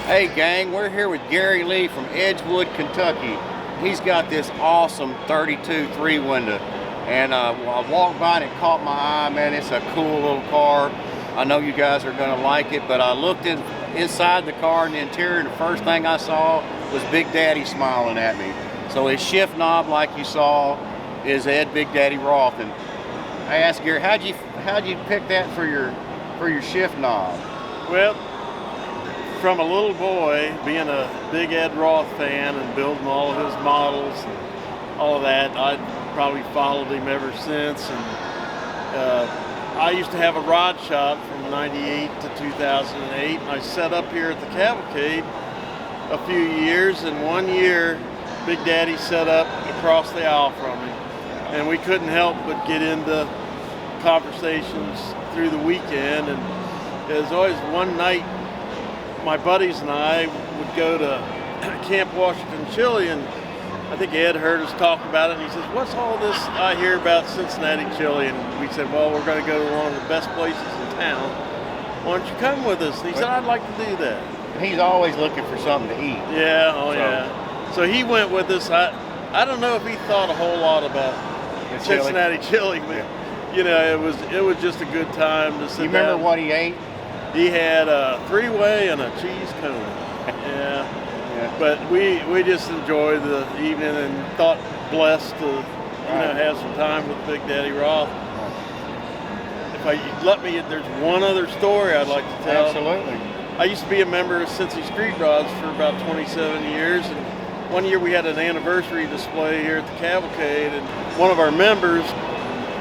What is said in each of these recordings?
Hey gang, we're here with Gary Lee from Edgewood, Kentucky. He's got this awesome 32 3-window, and I walked by and it caught my eye. Man, it's a cool little car. I know you guys are gonna like it, but I looked inside the car in the interior, and the first thing I saw was Big Daddy smiling at me. So his shift knob, like you saw, is Big Daddy Roth. And I asked Gary, how'd you pick that for your shift knob? Well, from a little boy, being a big Ed Roth fan and building all of his models and all of that, I probably followed him ever since. And I used to have a rod shop from '98 to 2008, and I set up here at the Cavalcade a few years, and one year Big Daddy set up across the aisle from me, and we couldn't help but get into conversations through the weekend. And there's always one night my buddies and I would go to Camp Washington Chili, and I think Ed heard us talk about it, and he says, "What's all this I hear about Cincinnati Chili?" And we said, "Well, we're going to go to one of the best places in town. Why don't you come with us?" And he said, "I'd like to do that." He's always looking for something to eat. Yeah, So he went with us. I don't know if he thought a whole lot about Cincinnati Chili, but you know, it was just a good time to sit down. You remember what he ate? He had a 3-way and a cheese cone. Yeah. But we just enjoyed the evening and thought blessed to have some time with Big Daddy Roth. If you let me, there's one other story I'd like to tell. Absolutely. I used to be a member of Cincy Street Rods for about 27 years, and one year we had an anniversary display here at the Cavalcade, and one of our members,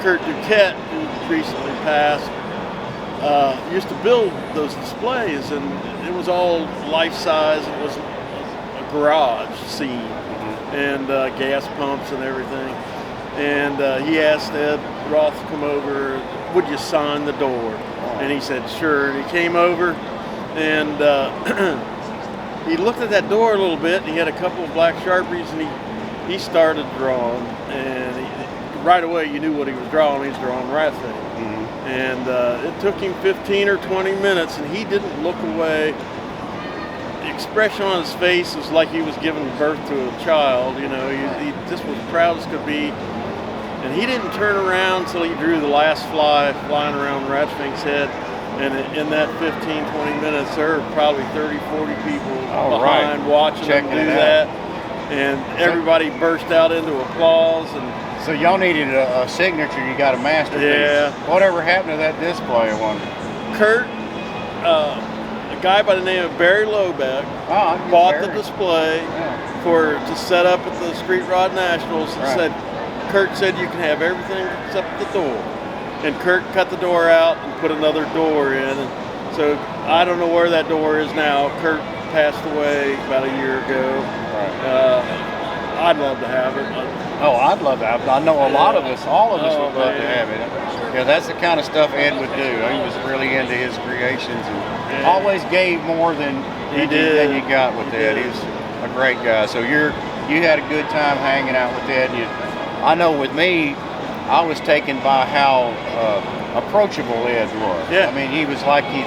Kurt Duquette, who recently passed, used to build those displays, and it was all life-size. It was a garage scene, and gas pumps and everything. And he asked Ed Roth to come over, "Would you sign the door?" And he said, "Sure." And he came over, and he looked at that door a little bit, and he had a couple of black Sharpies, and he started drawing, and right away you knew what he was drawing. He was drawing rat thing. And it took him 15 or 20 minutes, and he didn't look away. The expression on his face was like he was giving birth to a child. You know, he just was proud as could be. And he didn't turn around until he drew the last fly flying around Ratfink's head. And in that 15, 20 minutes, there were probably 30, 40 people behind watching him do that. And everybody burst out into applause. And so y'all needed a signature. You got a masterpiece. Yeah. Whatever happened to that display? I wonder. Kurt, a guy by the name of Barry Lobeck, bought the display to set up at the Street Rod Nationals, and Kurt said you can have everything except the door. And Kurt cut the door out and put another door in. And so I don't know where that door is now. Kurt passed away about a year ago. I'd love to have it. I'd love to have it. I know a lot of us, all of us would love to have it. Yeah, that's the kind of stuff Ed would do. He was really into his creations and always gave more than you got with Ed. He was a great guy. So you had a good time hanging out with Ed. I know with me, I was taken by how approachable Ed was. Yeah. I mean, he was like he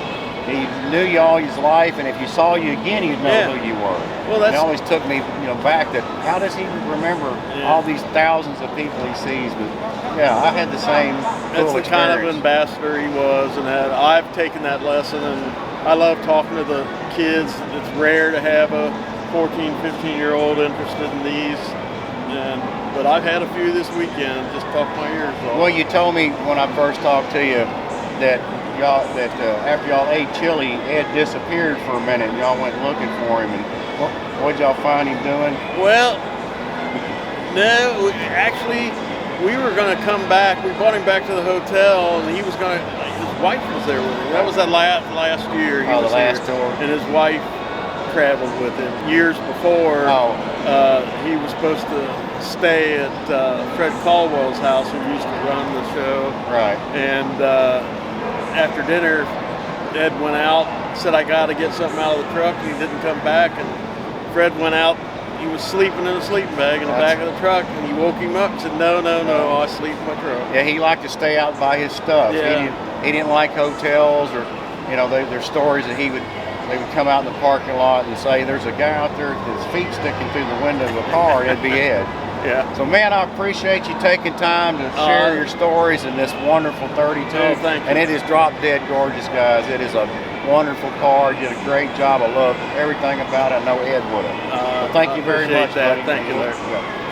knew you all his life, and if you saw you again, he'd know who you were. Well, it always took me, back that how does he remember all these thousands of people he sees? But yeah, I had the same. That's the kind of ambassador he was, and I've taken that lesson, and I love talking to the kids. It's rare to have a 14, 15-year-old interested in these, but I've had a few this weekend. Just talked my ears off. Well, you told me when I first talked to you that after y'all ate chili, Ed disappeared for a minute, and y'all went looking for him. And what'd y'all find him doing? Well, no, actually, we were going to come back. We brought him back to the hotel, and his wife was there with him. That was that last year. He was the last here, tour. and his wife traveled with him. Years before, he was supposed to stay at Fred Caldwell's house, who used to run the show. Right. And after dinner, Ed went out, said, "I got to get something out of the truck," and he didn't come back. And Fred went out. He was sleeping in a sleeping bag in the back of the truck, and he woke him up and said, No, I sleep in my truck. Yeah, he liked to stay out by his stuff. Yeah. He didn't like hotels, or you know, there's stories that they would come out in the parking lot and say, there's a guy out there with his feet sticking through the window of a car, and it'd be Ed. Yeah. So, man, I appreciate you taking time to share your stories in this wonderful 32. Oh, thank you. And it is drop dead gorgeous, guys. It is a wonderful car. You did a great job. I love everything about it. I know Ed would have. So thank you very much, that. buddy. Thank you.